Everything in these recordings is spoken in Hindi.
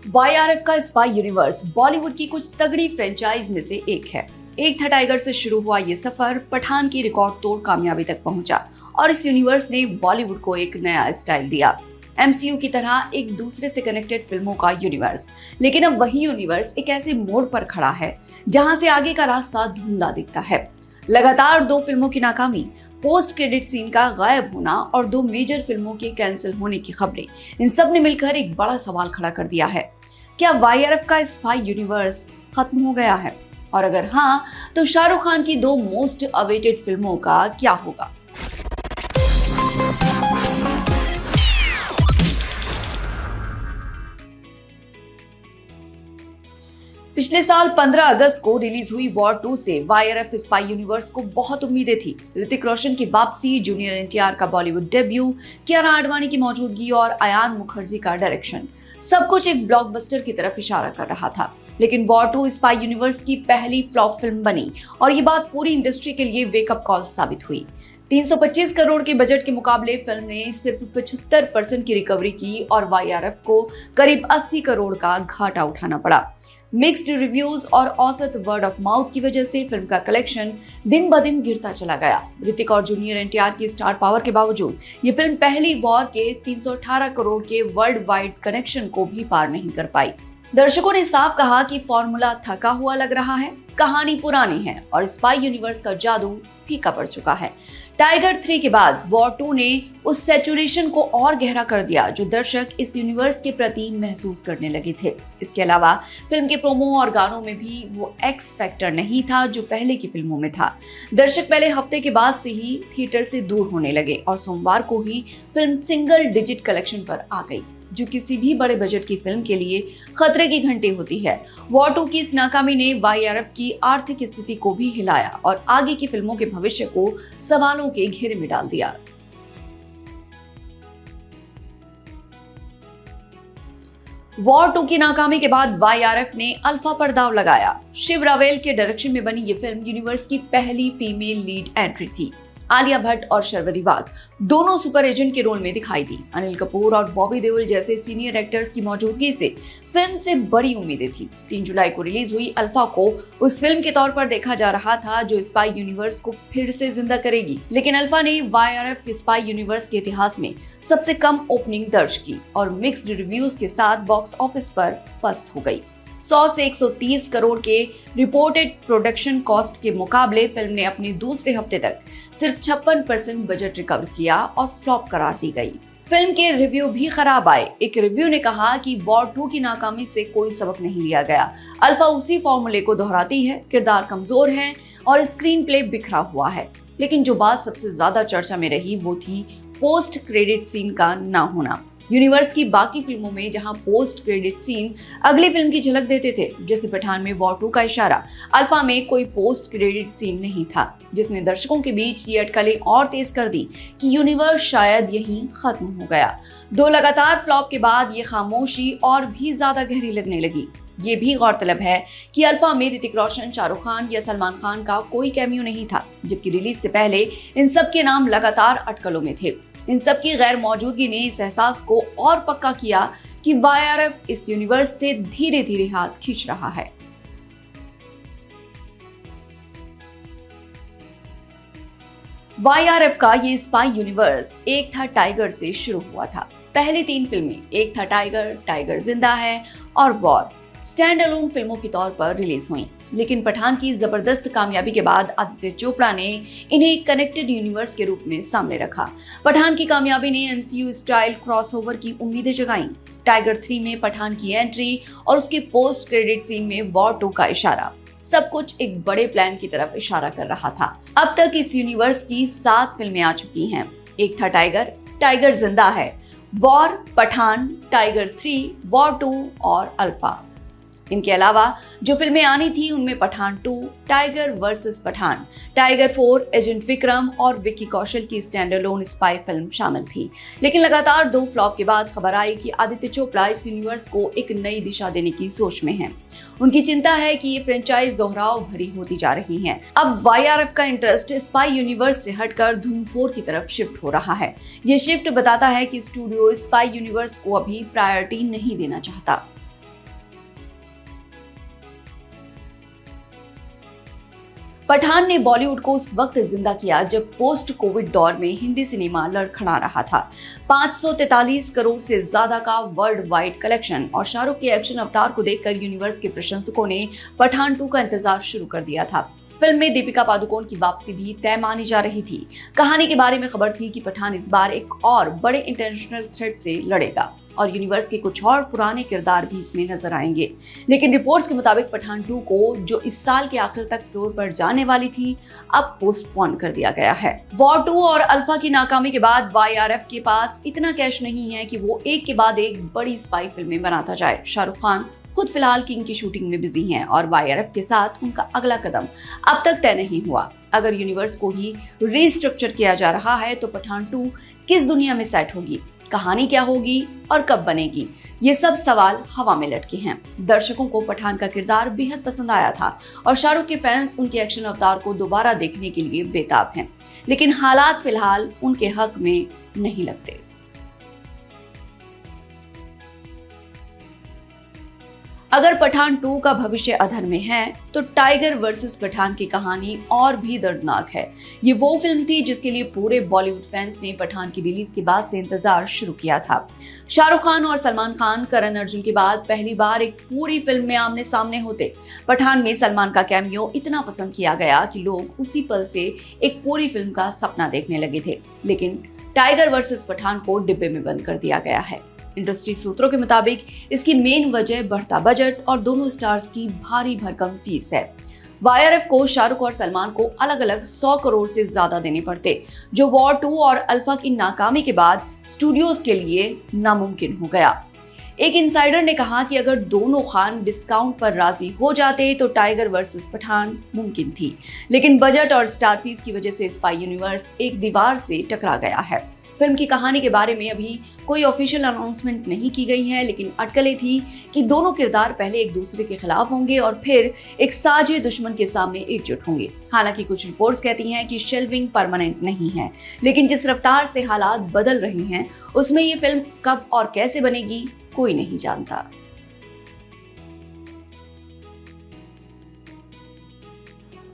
वाईआरएफ का स्पाई यूनिवर्स बॉलीवुड की कुछ तगड़ी फ्रेंचाइज में से एक है। एक था टाइगर से शुरू हुआ ये सफर पठान की रिकॉर्ड तोड़ कामयाबी तक पहुंचा और इस यूनिवर्स ने बॉलीवुड को एक नया स्टाइल दिया। एमसीयू की तरह एक दूसरे से कनेक्टेड फिल्मों का यूनिवर्स, लेकिन अब वही यूनिवर्स एक ऐसे मोड़ पर खड़ा है जहां से आगे का रास्ता धुंधला दिखता है। लगातार 2 फिल्मों की नाकामी, पोस्ट क्रेडिट सीन का गायब होना और 2 मेजर फिल्मों के कैंसिल होने की खबरें, इन सब ने मिलकर एक बड़ा सवाल खड़ा कर दिया है। क्या वाईआरएफ का स्पाई यूनिवर्स खत्म हो गया है? और अगर हाँ, तो शाहरुख खान की 2 मोस्ट अवेटेड फिल्मों का क्या होगा? पिछले साल 15 अगस्त को रिलीज हुई वॉर 2 से वाईआरएफ स्पाई यूनिवर्स को बहुत उम्मीदें थी। ऋतिक रोशन की वापसी, जूनियर एनटीआर का बॉलीवुड डेब्यू, कियारा आडवाणी की मौजूदगी और अयान मुखर्जी का डायरेक्शन, सब कुछ एक ब्लॉकबस्टर की तरफ इशारा कर रहा था। लेकिन वॉर 2 स्पाई यूनिवर्स की पहली फ्लॉप फिल्म बनी और ये बात पूरी इंडस्ट्री के लिए वेकअप कॉल साबित हुई। 325 करोड़ के बजट के मुकाबले फिल्म ने सिर्फ 75% की रिकवरी की और वाईआरएफ को करीब 80 करोड़ का घाटा उठाना पड़ा। मिक्स्ड रिव्यूज और औसत वर्ड ऑफ माउथ की वजह से फिल्म का कलेक्शन दिन ब दिन गिरता चला गया। ऋतिक और जूनियर एनटीआर की स्टार पावर के बावजूद ये फिल्म पहली वॉर के 318 करोड़ के वर्ल्ड वाइड कनेक्शन को भी पार नहीं कर पाई। दर्शकों ने साफ कहा कि फॉर्मूला थका हुआ लग रहा है, कहानी पुरानी है और स्पाई यूनिवर्स का जादू फीका पड़ चुका है। टाइगर 3 के बाद वॉर 2 ने उस सैचुरेशन को और गहरा कर दिया जो दर्शक इस यूनिवर्स के प्रति महसूस करने लगे थे। इसके अलावा फिल्म के प्रोमो और गानों में भी वो एक्स फैक्टर नहीं था जो पहले की फिल्मों में था। दर्शक पहले हफ्ते के बाद से ही थिएटर से दूर होने लगे और सोमवार को ही फिल्म सिंगल डिजिट कलेक्शन पर आ गई, जो किसी भी बड़े बजट की फिल्म के लिए खतरे की घंटी होती है। वॉर 2 की इस नाकामी ने वाईआरएफ की आर्थिक स्थिति को भी हिलाया और आगे की फिल्मों के भविष्य को सवालों के घेरे में डाल दिया। वॉर 2 की नाकामी के बाद वाईआरएफ ने अल्फा पर दांव लगाया। शिव रावेल के डायरेक्शन में बनी ये फिल्म यूनिवर्स की पहली फीमेल लीड एंट्री थी। आलिया भट्ट और शर्वरी वाघ दोनों सुपर एजेंट के रोल में दिखाई दी। अनिल कपूर और बॉबी देओल जैसे सीनियर एक्टर्स की मौजूदगी से फिल्म से बड़ी उम्मीदें थी। 3 जुलाई को रिलीज हुई अल्फा को उस फिल्म के तौर पर देखा जा रहा था जो स्पाई यूनिवर्स को फिर से जिंदा करेगी, लेकिन अल्फा ने वाईआरएफ स्पाई यूनिवर्स के इतिहास में सबसे कम ओपनिंग दर्ज की और मिक्स्ड रिव्यूज के साथ बॉक्स ऑफिस पर पस्त हो गई। 100 से 130 करोड़ के रिपोर्टेड प्रोडक्शन कॉस्ट के मुकाबले फिल्म ने अपने दूसरे हफ्ते तक सिर्फ 56% बजट रिकवर किया और फ्लॉप करार दी गई। फिल्म के रिव्यू भी खराब आए। एक रिव्यू ने कहा कि वॉर 2 की नाकामी से कोई सबक नहीं लिया गया। अल्फा उसी फॉर्मूले को दोहराती है, किरदार कमजोर हैं और स्क्रीन प्ले बिखरा हुआ है। लेकिन जो बात सबसे ज्यादा चर्चा में रही वो थी पोस्ट क्रेडिट सीन का ना होना। यूनिवर्स की बाकी फिल्मों में जहां पोस्ट क्रेडिट सीन अगली फिल्म की झलक देते थे, जैसे पठान में वॉर 2 का इशारा, अल्फा में कोई पोस्ट क्रेडिट सीन नहीं था, जिसने दर्शकों के बीच ये अटकलें और तेज कर दी कि यूनिवर्स शायद यहीं खत्म हो गया। 2 लगातार फ्लॉप के बाद ये खामोशी और भी ज्यादा गहरी लगने लगी। ये भी गौरतलब है कि अल्फा में ऋतिक रोशन, शाहरुख खान या सलमान खान का कोई कैमियो नहीं था, जबकि रिलीज से पहले इन सब के नाम लगातार अटकलों में थे। इन सब की गैर मौजूदगी ने इस एहसास को और पक्का किया कि वाईआरएफ इस यूनिवर्स से धीरे धीरे हाथ खींच रहा है। वाईआरएफ का ये स्पाई यूनिवर्स एक था टाइगर से शुरू हुआ था। पहली 3 फिल्में, एक था टाइगर, टाइगर जिंदा है और वॉर, स्टैंड अलोन फिल्मों के तौर पर रिलीज हुई। लेकिन पठान की जबरदस्त कामयाबी के बाद आदित्य चोपड़ा ने इन्हें एक कनेक्टेड यूनिवर्स के रूप में सामने रखा। पठान की कामयाबी ने एमसीयू स्टाइल क्रॉसओवर की उम्मीदें जगाईं। टाइगर 3 में पठान की एंट्री और उसके पोस्ट क्रेडिट सीन में वॉर 2 का इशारा, सब कुछ एक बड़े प्लान की तरफ इशारा कर रहा था। अब तक इस यूनिवर्स की 7 फिल्में आ चुकी हैं। एक था टाइगर, टाइगर जिंदा है, वॉर, पठान, टाइगर 3, वॉर 2 और अल्फा। इनके अलावा जो फिल्में आनी थी उनमें Pathaan 2, Tiger versus Pathaan, Tiger 4, Agent Vikram और विक्की कौशल की स्टैंड अलोन स्पाई फिल्म शामिल थी। लेकिन लगातार 2 फ्लॉप के बाद खबर आई कि आदित्य चोपड़ा इस यूनिवर्स को एक नई दिशा देने की सोच में हैं। उनकी चिंता है कि ये फ्रेंचाइज दोहराव भरी होती जा रही है। अब वाईआरएफ का इंटरेस्ट स्पाई यूनिवर्स से हटकर धूम 4 की तरफ शिफ्ट हो रहा है। ये शिफ्ट बताता है कि स्टूडियो स्पाई यूनिवर्स को अभी प्रायोरिटी नहीं देना चाहता। पठान ने बॉलीवुड को उस वक्त जिंदा किया जब पोस्ट कोविड दौर में हिंदी सिनेमा लड़खड़ा रहा था। 543 करोड़ से ज्यादा का वर्ल्ड वाइड कलेक्शन और शाहरुख के एक्शन अवतार को देखकर यूनिवर्स के प्रशंसकों ने पठान 2 का इंतजार शुरू कर दिया था। फिल्म में दीपिका पादुकोण की वापसी भी तय मानी जा रही थी। कहानी के बारे में खबर थी कि पठान इस बार एक और बड़े इंटरनेशनल थ्रेट से लड़ेगा और यूनिवर्स के कुछ और पुराने किरदार भी इसमें नजर आएंगे। लेकिन रिपोर्ट्स के मुताबिक पठान 2 को, जो इस साल के आखिर तक फ्लोर पर जाने वाली थी, अब पोस्टपोन कर दिया गया है। वॉर 2 और अल्फा की नाकामी के बाद YRF के पास इतना कैश नहीं है कि वो एक के बाद एक बड़ी स्पाई फिल्में बनाता जाए। शाहरुख खान खुद फिलहाल किंग की शूटिंग में बिजी हैं और YRF के साथ उनका अगला कदम अब तक तय नहीं हुआ। अगर यूनिवर्स को ही रीस्ट्रक्चर किया जा रहा है तो पठान 2 किस दुनिया में सेट होगी, कहानी क्या होगी और कब बनेगी, ये सब सवाल हवा में लटके हैं। दर्शकों को पठान का किरदार बेहद पसंद आया था और शाहरुख के फैंस उनके एक्शन अवतार को दोबारा देखने के लिए बेताब हैं। लेकिन हालात फिलहाल उनके हक में नहीं लगते। अगर पठान 2 का भविष्य अधर में है तो टाइगर वर्सेस पठान की कहानी और भी दर्दनाक है। ये वो फिल्म थी जिसके लिए पूरे बॉलीवुड फैंस ने पठान की रिलीज के बाद से इंतजार शुरू किया था। शाहरुख खान और सलमान खान करण अर्जुन के बाद पहली बार एक पूरी फिल्म में आमने सामने होते। पठान में सलमान का कैमियो इतना पसंद किया गया कि लोग उसी पल से एक पूरी फिल्म का सपना देखने लगे थे। लेकिन टाइगर वर्सेस पठान को डिब्बे में बंद कर दिया गया है। इंडस्ट्री सूत्रों के मुताबिक इसकी मेन वजह बढ़ता बजट और दोनों स्टार्स की भारी भरकम फीस है। YRF को शाहरुख और सलमान को अलग अलग 100 करोड़ से ज्यादा देने पड़ते, जो वॉर 2 और अल्फा की नाकामी के बाद स्टूडियोज के लिए नामुमकिन हो गया। एक इनसाइडर ने कहा कि अगर दोनों खान डिस्काउंट पर राजी हो जाते तो टाइगर वर्सेस पठान मुमकिन थी, लेकिन बजट और स्टार फीस की वजह से स्पाई यूनिवर्स एक दीवार से टकरा गया है। फिल्म की कहानी के बारे में अभी कोई ऑफिशियल अनाउंसमेंट नहीं की गई है, लेकिन अटकलें थी कि दोनों किरदार पहले एक दूसरे के खिलाफ होंगे और फिर एक साझे दुश्मन के सामने एकजुट होंगे। हालांकि कुछ रिपोर्ट्स कहती हैं कि शेल्विंग परमानेंट नहीं है, लेकिन जिस रफ्तार से हालात बदल रहे हैं उसमें ये फिल्म कब और कैसे बनेगी कोई नहीं जानता।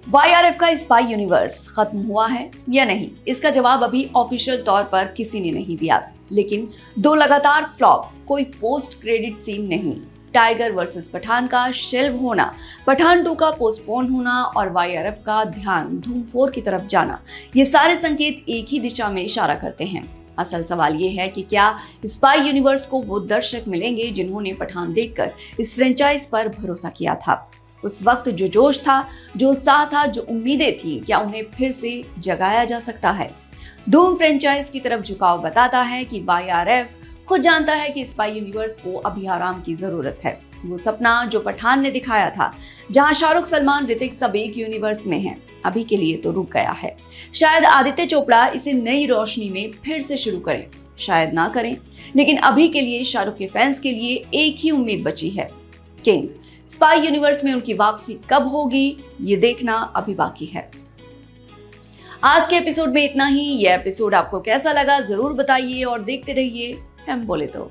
YRF का स्पाई यूनिवर्स खत्म हुआ है या नहीं, इसका जवाब अभी ऑफिशियल तौर पर किसी ने नहीं दिया। लेकिन 2 लगातार फ्लॉप, कोई पोस्ट क्रेडिट सीन नहीं, टाइगर वर्सेस पठान का शेल्व होना, पठान 2 का पोस्टपोन होना और YRF का ध्यान धूम 4 की तरफ जाना, ये सारे संकेत एक ही दिशा में इशारा करते हैं। असल सवाल ये है कि क्या स्पाई यूनिवर्स को वो दर्शक मिलेंगे जिन्होंने पठान देखकर इस फ्रेंचाइज पर भरोसा किया था। उस वक्त जो जोश था, जो उत्साह था, जो उम्मीदें थी, क्या उन्हें फिर से जगाया जा सकता है? धूम फ्रेंचाइज की तरफ झुकाव बताता है कि YRF खुद जानता है कि स्पाई यूनिवर्स को अभी आराम की जरूरत है। वो सपना जो पठान ने दिखाया था, जहां शाहरुख, सलमान, ऋतिक सब एक यूनिवर्स में हैं, अभी के लिए तो रुक गया है। शायद आदित्य चोपड़ा इसे नई रोशनी में फिर से शुरू करें, शायद ना करें, लेकिन अभी के लिए शाहरुख के फैंस के लिए एक ही उम्मीद बची है, किंग। स्पाई यूनिवर्स में उनकी वापसी कब होगी ये देखना अभी बाकी है। आज के एपिसोड में इतना ही। ये एपिसोड आपको कैसा लगा जरूर बताइए और देखते रहिए हम बोले तो।